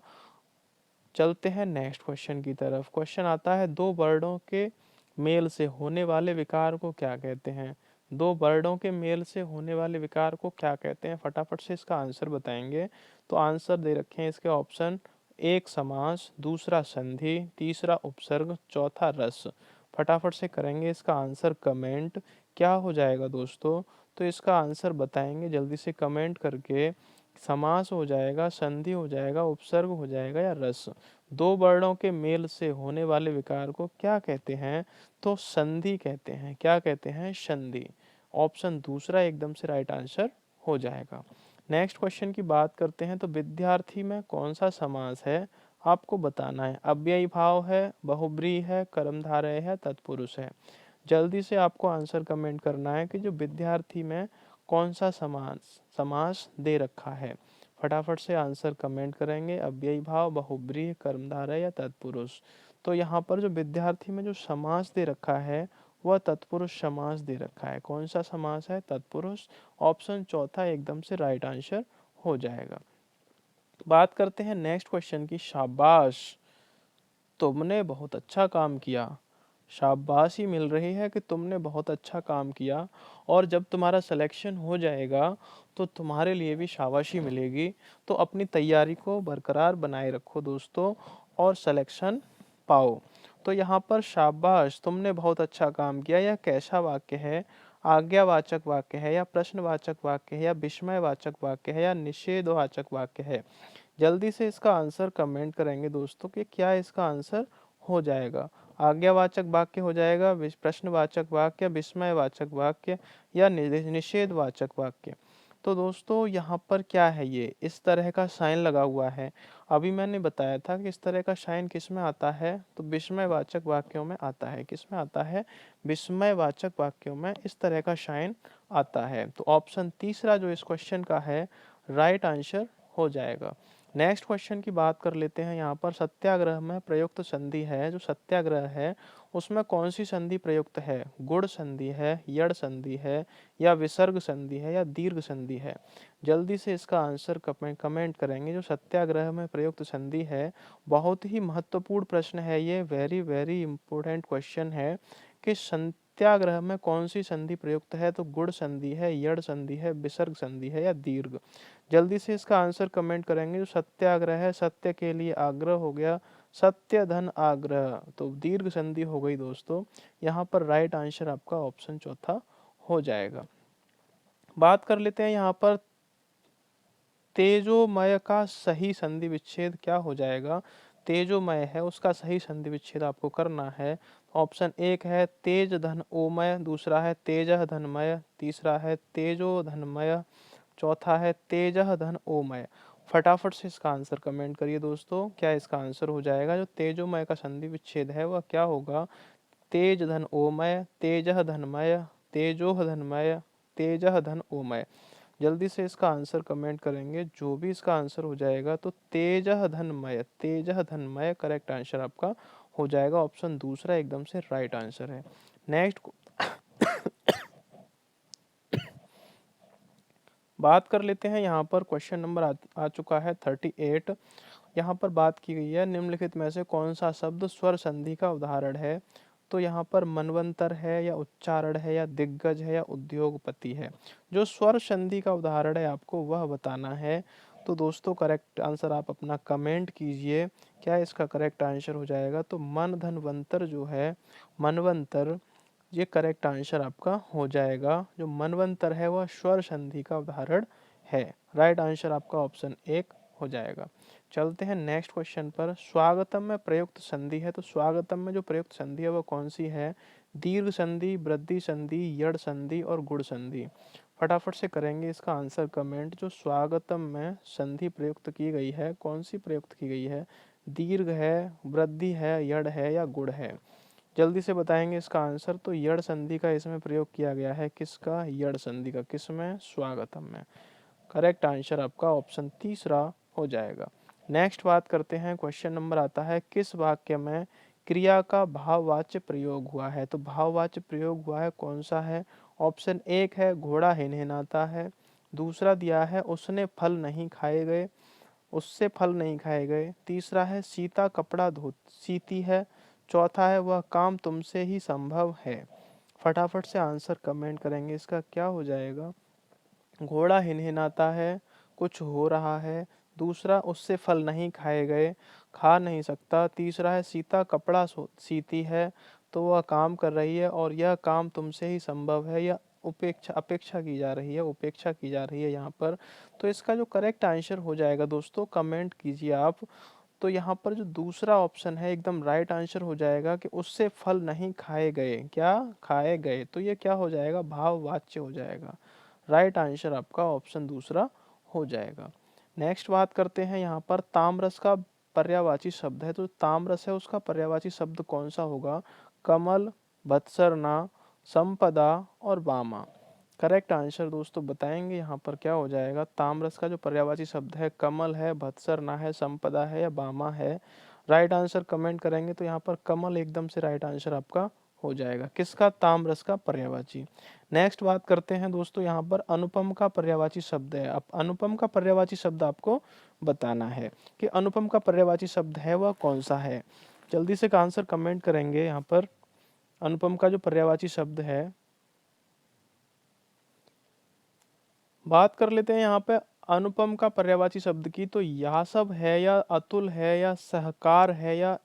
चलते हैं नेक्स्ट क्वेश्चन की तरफ। क्वेश्चन आता है, दो वर्डों के मेल से होने वाले विकार को क्या कहते हैं? दो वर्डों के मेल से होने वाले विकार को क्या कहते हैं? फटाफट से इसका आंसर बताएंगे। तो आंसर दे रखे हैं इसके ऑप्शन, एक समास, दूसरा संधि, तीसरा उपसर्ग, चौथा रस। फटाफट से करेंगे इसका आंसर कमेंट। क्या हो जाएगा दोस्तों? तो इसका आंसर बताएंगे जल्दी से कमेंट करके। समास हो जाएगा, संधि हो जाएगा, उपसर्ग हो जाएगा या रस। दो वर्णों के मेल से होने वाले विकार को क्या कहते हैं? तो संधि कहते हैं। क्या कहते हैं? संधि। ऑप्शन दूसरा एकदम से राइट आंसर हो जाएगा। नेक्स्ट क्वेश्चन की बात करते हैं तो विद्यार्थी में कौन सा समास है आपको बताना है। अव्ययी भाव है, बहुब्रीहि है, कर्मधारय है, तत्पुरुष है। जल्दी से आपको आंसर कमेंट करना है कि जो विद्यार्थी में कौन सा समास समास दे रखा है। फटाफट से आंसर कमेंट करेंगे। अव्ययी भाव, बहुब्रीहि, कर्मधारय या तत्पुरुष। तो यहाँ पर जो विद्यार्थी में जो समास दे रखा है वह तत्पुरुष समास दे रखा है। कौन सा समास है? तत्पुरुष। ऑप्शन चौथा एकदम से राइट आंसर हो जाएगा। बात करते हैं नेक्स्ट क्वेश्चन की। शाबाश, तुमने बहुत अच्छा काम किया। शाबाशी मिल रही है कि तुमने बहुत अच्छा काम किया, और जब तुम्हारा सिलेक्शन हो जाएगा तो तुम्हारे लिए भी शाबाशी मिलेगी। तो अपनी तैयारी को बरकरार बनाए रखो दोस्तों, और सिलेक्शन पाओ। तो यहाँ पर शाबाश, तुमने बहुत अच्छा काम किया, यह कैसा वाक्य है? आज्ञावाचक वाक्य है, या प्रश्नवाचक वाक्य है, या विस्मयवाचक वाक्य है, या निषेधवाचक वाक्य है? जल्दी से इसका आंसर कमेंट करेंगे दोस्तों कि क्या इसका आंसर हो जाएगा। आज्ञावाचक वाक्य हो जाएगा, प्रश्नवाचक वाक्य, विस्मयवाचक वाक्य, या निषेधवाचक वाक्य? तो दोस्तों यहाँ पर क्या है, ये इस तरह का साइन लगा हुआ है। अभी मैंने बताया था कि इस तरह का साइन किस में आता है, तो विस्मयवाचक वाक्यों में आता है। किस में आता है? विस्मयवाचक वाक्यों में इस तरह का साइन आता है। तो ऑप्शन तीसरा जो इस क्वेश्चन का है राइट आंसर हो जाएगा। नेक्स्ट क्वेश्चन की बात कर लेते हैं। यहाँ पर सत्याग्रह में प्रयुक्त संधि है, जो सत्याग्रह है उसमें कौन सी संधि प्रयुक्त है? गुण संधि है, यड़ संधि है, या विसर्ग संधि है, या दीर्घ संधि है? जल्दी से इसका आंसर कमेंट करेंगे। जो सत्याग्रह में प्रयुक्त संधि है, बहुत ही महत्वपूर्ण प्रश्न है ये, वेरी वेरी इंपॉर्टेंट क्वेश्चन है कि सत्याग्रह में कौन सी संधि प्रयुक्त है? तो गुण संधि है, यड़ संधि है, विसर्ग संधि है, या दीर्घ? जल्दी से इसका आंसर कमेंट करेंगे। जो सत्याग्रह है, सत्य के लिए आग्रह हो गया, सत्य धन आग्रह, तो दीर्घ संधि हो गई दोस्तों। यहाँ पर राइट आंसर आपका ऑप्शन चौथा हो जाएगा। बात कर लेते हैं यहाँ पर तेजोमय का सही संधि विच्छेद क्या हो जाएगा? तेजोमय है उसका सही संधि विच्छेद आपको करना है। ऑप्शन एक है तेज धन ओमय, दूसरा है तेजः धनमय, तीसरा है तेजो धनमय, चौथा है तेजः धन ओमय। फटाफट से इसका आंसर कमेंट करिए दोस्तों, क्या इसका आंसर हो जाएगा? जो तेजोमय का संधि विच्छेद है वह क्या होगा? तेज धन ओमय, तेजः धनमय, तेजोह धनमय, तेजः धन ओमय। जल्दी से इसका आंसर कमेंट करेंगे। जो भी इसका आंसर हो जाएगा तो तेजः धनमय, तेजः धनमय करेक्ट आंसर आपका हो जाएगा। ऑप्शन दूसरा एकदम से राइट आंसर है। नेक्स्ट बात कर लेते हैं। यहाँ पर क्वेश्चन नंबर आ चुका है 38। यहाँ पर बात की गई है निम्नलिखित में से कौन सा शब्द स्वर संधि का उदाहरण है? तो यहाँ पर मनवंतर है, या उच्चारण है, या दिग्गज है, या उद्योगपति है? जो स्वर संधि का उदाहरण है आपको वह बताना है। तो दोस्तों करेक्ट आंसर आप अपना कमेंट कीजिए, क्या इसका करेक्ट आंसर हो जाएगा? तो मन धनवंतर जो है, मनवंतर, ये करेक्ट आंसर आपका हो जाएगा। जो मनवंतर है वह स्वर संधि का उदाहरण है। राइट आंसर आपका ऑप्शन एक हो जाएगा। चलते हैं नेक्स्ट क्वेश्चन पर। स्वागतम में प्रयुक्त संधि है, तो स्वागतम में जो प्रयुक्त संधि है वह कौन सी है? दीर्घ संधि, वृद्धि संधि, यड़ संधि और गुण संधि? फटाफट से करेंगे इसका आंसर कमेंट। जो स्वागतम में संधि प्रयुक्त की गई है कौन सी प्रयुक्त की गई है? दीर्घ है, वृद्धि है, यड़ है, या गुण है? जल्दी से बताएंगे इसका आंसर। तो यड़ संधि का इसमें प्रयोग किया गया है। किसका? यड़ संधि का। किसमें? स्वागतम में। करेक्ट आंसर आपका ऑप्शन तीसरा हो जाएगा। नेक्स्ट बात करते हैं। क्वेश्चन नंबर आता है किस वाक्य में क्रिया का भाववाच्य प्रयोग हुआ है? तो भाववाच्य प्रयोग हुआ है कौन सा है? ऑप्शन एक है घोड़ा हिनहिनाता है, दूसरा दिया है उसने फल नहीं खाए गए, उससे फल नहीं खाए गए, तीसरा है सीता कपड़ा धो सीती है, चौथा है वह काम तुमसे ही संभव है। फटाफट से आंसर कमेंट करेंगे। इसका क्या हो जाएगा? घोड़ा हिनहिनाता है, कुछ हो रहा है, दूसरा उससे फल नहीं खाए गए, खा नहीं सकता, तीसरा है सीता कपड़ा सीती है तो वह काम कर रही है, और यह काम तुमसे ही संभव है, या अपेक्षा की जा रही है, उपेक्षा की जा रही है यहाँ पर। तो इसका जो करेक्ट आंसर हो जाएगा दोस्तों कमेंट कीजिए आप। तो यहाँ पर जो दूसरा ऑप्शन है एकदम राइट आंसर हो जाएगा कि उससे फल नहीं खाए गए। क्या? खाए गए। तो ये क्या हो जाएगा? भाववाच्य हो जाएगा। राइट आंसर आपका ऑप्शन दूसरा हो जाएगा। नेक्स्ट बात करते हैं यहाँ पर ताम्रस का पर्यायवाची शब्द है, तो ताम्रस है उसका पर्यायवाची शब्द कौन सा होगा? कमल, भत्सरना, संपदा और वामा। करेक्ट आंसर दोस्तों बताएंगे यहाँ पर क्या हो जाएगा? ताम्रस का जो पर्यायवाची शब्द है कमल है, भत्सरना है, संपदा है या वामा है। राइट आंसर कमेंट करेंगे तो यहाँ पर कमल एकदम से राइट आंसर आपका हो जाएगा। किसका? ताम्रस का पर्यायवाची। नेक्स्ट बात करते हैं दोस्तों यहाँ पर अनुपम का पर्यायवाची शब्द है। अब अनुपम का पर्यायवाची शब्द आपको बताना है कि अनुपम का पर्यायवाची शब्द है वह कौन सा है। जल्दी से का आंसर कमेंट करेंगे यहाँ पर। अनुपम का जो पर्यायवाची शब्द है, बात कर लेते हैं यहाँ पे अनुपम का पर्यायवाची शब्द की, तो यासब है या अतुल है या सहकार है या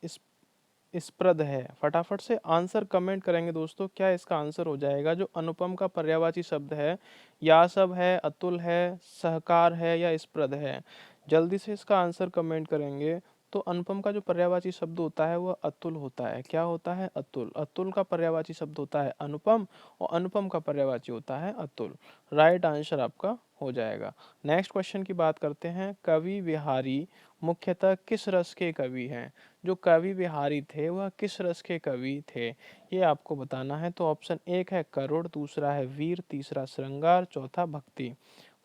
स्प्रद है। फटाफट से आंसर कमेंट करेंगे दोस्तों, क्या इसका आंसर हो जाएगा? जो अनुपम का पर्यायवाची शब्द है, यासब है, अतुल है, सहकार है या स्प्रद है। जल्दी से इसका आंसर कमेंट करेंगे। तो अनुपम का जो पर्यायवाची शब्द होता है वह अतुल होता है। क्या होता है? अतुल। अतुल का पर्यायवाची शब्द होता है अनुपम और अनुपम का पर्यायवाची होता है अतुल। राइट आंसर आपका हो जाएगा। नेक्स्ट क्वेश्चन की बात करते हैं। कवि बिहारी मुख्यतः किस रस के कवि हैं? जो कवि बिहारी थे वह किस रस के कवि थे, ये आपको बताना है। तो ऑप्शन एक है करुण, दूसरा है वीर, तीसरा श्रृंगार, चौथा भक्ति।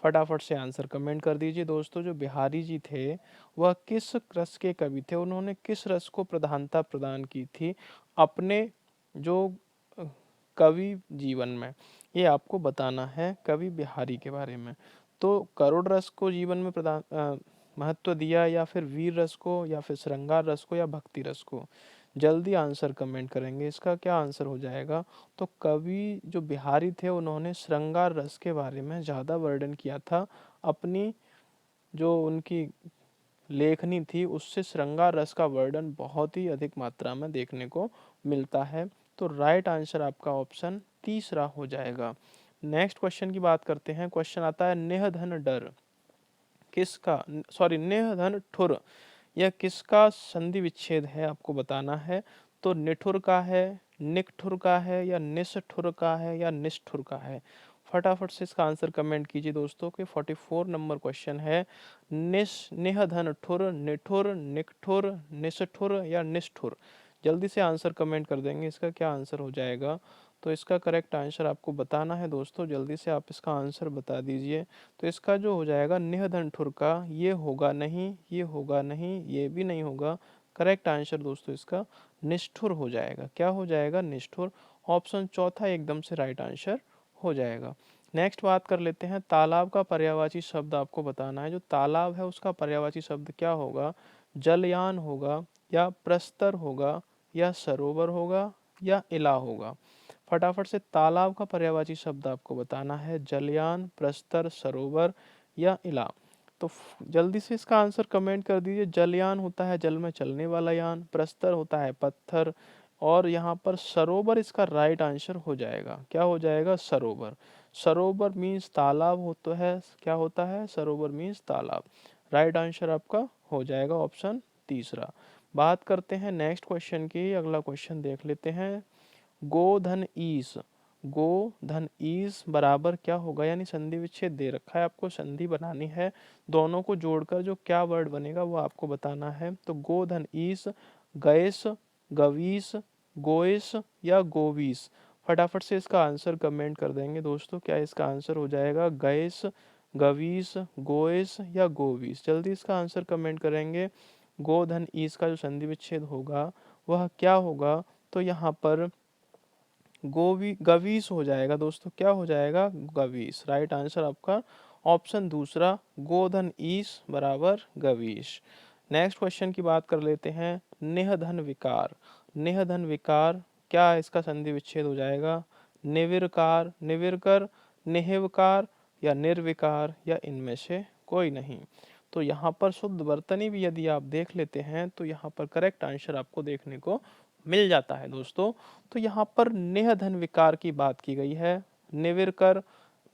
फटाफट से आंसर कमेंट कर दीजिए दोस्तों। जो बिहारी जी थे वह किस रस के कवि थे, उन्होंने किस रस को प्रधानता प्रदान की थी अपने जो कवि जीवन में, ये आपको बताना है कवि बिहारी के बारे में। तो करुण रस को जीवन में प्रदान महत्व दिया, या फिर वीर रस को, या फिर श्रृंगार रस को, या भक्ति रस को। जल्दी आंसर कमेंट करेंगे, इसका क्या आंसर हो जाएगा? तो कवि जो बिहारी थे उन्होंने श्रृंगार रस के बारे में ज़्यादा वर्णन किया था। अपनी जो उनकी लेखनी थी उससे श्रृंगार रस का वर्णन बहुत ही अधिक मात्रा में देखने को मिलता है। तो राइट आंसर आपका ऑप्शन तीसरा हो जाएगा। नेक्स्ट क्वेश्चन की बात करते हैं। क्वेश्चन आता है नेह धन डर किसका, सॉरी नेह धन ठुर, यह किसका संधि विच्छेद है आपको बताना है। तो निठुर का है, निकठुर का है, या निष्ठुर का है, या निष्ठुर का है। फटाफट से इसका आंसर कमेंट कीजिए दोस्तों कि 44 नंबर क्वेश्चन है। नेह धन ठुर, निठुर, निकठुर, निष्ठुर या निष्ठुर। जल्दी से आंसर कमेंट कर देंगे, इसका क्या आंसर हो जाएगा? तो इसका करेक्ट आंसर आपको बताना है दोस्तों। जल्दी से आप इसका आंसर बता दीजिए। तो इसका जो हो जाएगा निह धन ठुर का, ये होगा नहीं, ये होगा नहीं, ये भी नहीं होगा। करेक्ट आंसर दोस्तों इसका निष्ठुर हो जाएगा। क्या हो जाएगा? निष्ठुर। ऑप्शन चौथा एकदम से राइट आंसर हो जाएगा। नेक्स्ट बात कर लेते हैं। तालाब का पर्यायवाची शब्द आपको बताना है। जो तालाब है उसका पर्यायवाची शब्द क्या होगा? जलयान होगा, या प्रस्तर होगा, या सरोवर होगा, या इला होगा। फटाफट से तालाब का पर्यायवाची शब्द आपको बताना है। जलयान, प्रस्तर, सरोवर या इला। तो जल्दी से इसका आंसर कमेंट कर दीजिए। जलयान होता है जल में चलने वाला यान, प्रस्तर होता है पत्थर, और यहाँ पर सरोवर इसका राइट आंसर हो जाएगा। क्या हो जाएगा? सरोवर। सरोवर मीन्स तालाब होता है। क्या होता है? सरोवर मीन्स तालाब। राइट आंसर आपका हो जाएगा ऑप्शन तीसरा। बात करते हैं नेक्स्ट क्वेश्चन की। अगला क्वेश्चन देख लेते हैं। गो धन ईस, गो धन ईस बराबर क्या होगा? यानी संधि विच्छेद दे रखा है, आपको संधि बनानी है। दोनों को जोड़कर जो क्या वर्ड बनेगा वो आपको बताना है। तो गो धन ईस, गैस, गवीस, गोइस या गोवीस। फटाफट से इसका आंसर कमेंट कर देंगे दोस्तों। क्या इसका आंसर हो जाएगा? गैस, गवीस, गोइस या गोवीस। जल्दी इसका आंसर कमेंट करेंगे। गो धन ईस का जो संधि विच्छेद होगा वह क्या होगा? तो यहाँ पर गवीस हो जाएगा दोस्तों। क्या हो जाएगा? गवीस। राइट आंसर आपका ऑप्शन दूसरा, गोधन ईस बराबर गवीस। नेक्स्ट क्वेश्चन की बात कर लेते हैं। नेह धन विकार, नेह धन विकार, क्या इसका संधि विच्छेद हो जाएगा? निविरकार, निविरकर, निहिवकार या निर्विकार, या इनमें से कोई नहीं। तो यहाँ पर शुद्ध वर्तनी भी यदि आप देख लेते हैं तो यहाँ पर करेक्ट आंसर आपको देखने को मिल जाता है दोस्तों। तो यहाँ पर नेह धन विकार की बात की गई है। निविरकर,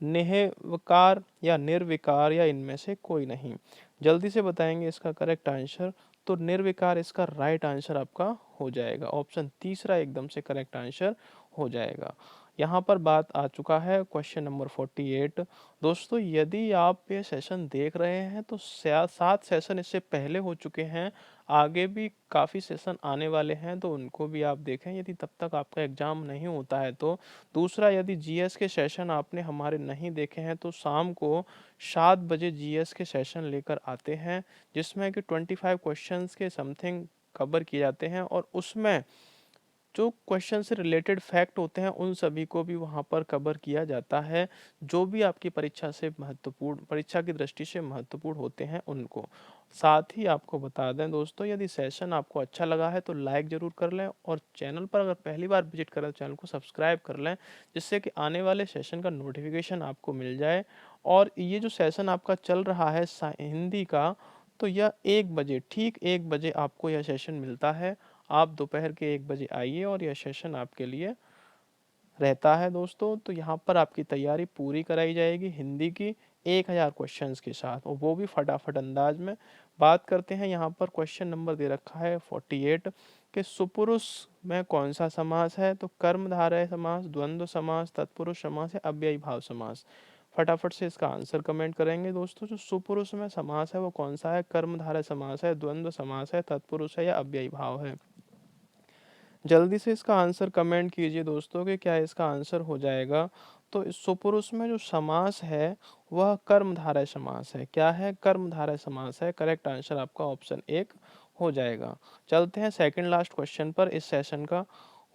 नेहवकार या निर्विकार, या इनमें से कोई नहीं। जल्दी से बताएंगे इसका करेक्ट आंसर। तो निर्विकार इसका राइट आंसर आपका हो जाएगा। ऑप्शन तीसरा एकदम से करेक्ट आंसर हो जाएगा। यहाँ पर बात आ चुका है क्वेश्चन नंबर 48। दोस्तों यदि आप ये सेशन देख रहे हैं तो 7 सेशन इससे पहले हो चुके हैं, आगे भी काफ़ी सेशन आने वाले हैं, तो उनको भी आप देखें यदि तब तक आपका एग्ज़ाम नहीं होता है तो। दूसरा, यदि जीएस के सेशन आपने हमारे नहीं देखे हैं तो शाम को 7 बजे जीएस के सेशन लेकर आते हैं, जिसमें कि 25 क्वेश्चंस के समथिंग कवर किए जाते हैं, और उसमें जो क्वेश्चन से रिलेटेड फैक्ट होते हैं उन सभी को भी वहाँ पर कवर किया जाता है, जो भी आपकी परीक्षा से महत्वपूर्ण, परीक्षा की दृष्टि से महत्वपूर्ण होते हैं उनको। साथ ही आपको बता दें दोस्तों, यदि सेशन आपको अच्छा लगा है तो लाइक ज़रूर कर लें, और चैनल पर अगर पहली बार विजिट करें तो चैनल को सब्सक्राइब कर लें, जिससे कि आने वाले सेशन का नोटिफिकेशन आपको मिल जाए। और ये जो सेशन आपका चल रहा है हिंदी का, तो यह 1 बजे, ठीक 1 बजे आपको यह सेशन मिलता है। आप दोपहर के 1 बजे आइए और यह सेशन आपके लिए रहता है दोस्तों। तो यहाँ पर आपकी तैयारी पूरी कराई जाएगी हिंदी की 1000 क्वेश्चंस के साथ, और वो भी फटाफट अंदाज में। बात करते हैं, यहाँ पर क्वेश्चन नंबर दे रखा है 48 कि सुपुरुष में कौन सा समास है, तो कर्मधारय समास, द्वंद्व समास, तत्पुरुष समास या अव्ययी भाव समास। फटाफट से इसका आंसर कमेंट करेंगे दोस्तों। जो सुपुरुष में समास है वो कौन सा है, कर्मधारय समास है, द्वंद्व समास है, तत्पुरुष है या अव्ययी भाव है। जल्दी से इसका आंसर कमेंट कीजिए दोस्तों कि क्या इसका आंसर हो जाएगा। तो इस सुपुरुष में जो समास है वह कर्मधारय समास है। क्या है, कर्मधारय समास है। करेक्ट आंसर आपका ऑप्शन 1 हो जाएगा। चलते हैं सेकंड लास्ट क्वेश्चन पर इस सेशन का।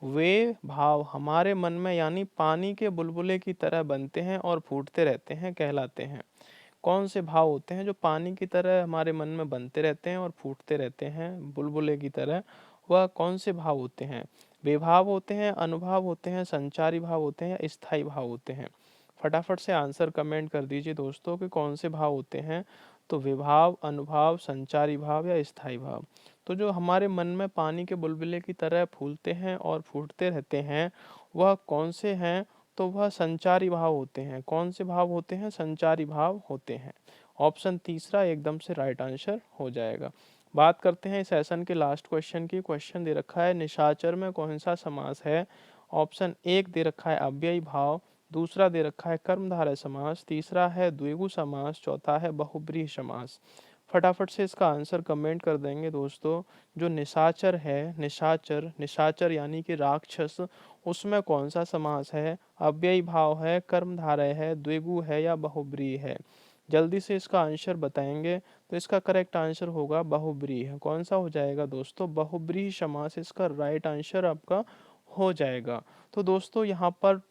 वे भाव हमारे मन में यानी पानी के बुलबुले की तरह बनते हैं और फूटते रहते हैं कहलाते हैं। कौन से भाव होते हैं जो पानी की तरह हमारे मन में बनते रहते हैं और फूटते रहते हैं बुलबुले की तरह, वह कौन से भाव होते हैं। विभाव होते हैं, अनुभाव होते हैं, संचारी भाव होते हैं या स्थायी भाव होते हैं। फटाफट से आंसर कमेंट कर दीजिए दोस्तों कि कौन से भाव होते हैं। तो विभाव, अनुभाव, संचारी भाव या स्थायी भाव। तो जो हमारे मन में पानी के बुलबुले की तरह फूलते हैं और फूटते रहते हैं वह कौन से हैं, तो वह संचारी भाव होते हैं। कौन से भाव होते हैं, संचारी भाव होते हैं। ऑप्शन तीसरा एकदम से राइट आंसर हो जाएगा। बात करते हैं इस सेशन के लास्ट क्वेश्चन की। क्वेश्चन दे रखा है निशाचर में कौन सा समास है। ऑप्शन 1 दे रखा है अव्ययी भाव, दूसरा दे रखा है कर्मधारय समास, तीसरा है द्विगु समास, चौथा है बहुब्रीहि समास। फटाफट से इसका आंसर कमेंट कर देंगे दोस्तों। जो निशाचर है, निशाचर, निशाचर यानी कि राक्षस, उसमें कौन सा समास है, अव्ययी भाव है, कर्मधारय है, द्विगु है या बहुब्रीहि है। जल्दी से इसका आंसर बताएंगे तो इसका करेक्ट आंसर होगा बहुब्रीहि। कौन सा हो जाएगा दोस्तों, बहुब्रीहि समास इसका राइट आंसर आपका हो जाएगा। तो दोस्तों यहाँ पर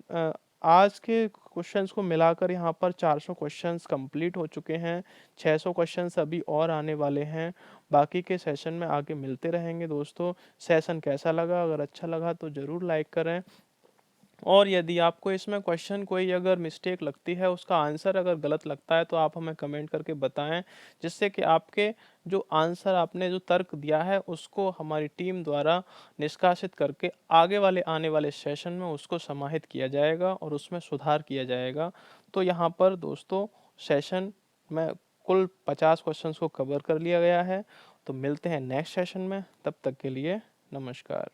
आज के क्वेश्चंस को मिलाकर यहाँ पर 400 क्वेश्चंस कंप्लीट हो चुके हैं। 600 क्वेश्चंस अभी और आने वाले हैं। बाकी के सेशन में आगे मिलते रहेंगे दोस्तों। सेशन कैसा लगा, अगर अच्छा लगा तो ज़रूर लाइक करें, और यदि आपको इसमें क्वेश्चन कोई अगर मिस्टेक लगती है, उसका आंसर अगर गलत लगता है तो आप हमें कमेंट करके बताएं, जिससे कि आपके जो आंसर आपने जो तर्क दिया है उसको हमारी टीम द्वारा निष्कासित करके आगे वाले आने वाले सेशन में उसको समाहित किया जाएगा और उसमें सुधार किया जाएगा। तो यहाँ पर दोस्तों सेशन में कुल 50 क्वेश्चंस को कवर कर लिया गया है। तो मिलते हैं नेक्स्ट सेशन में, तब तक के लिए नमस्कार।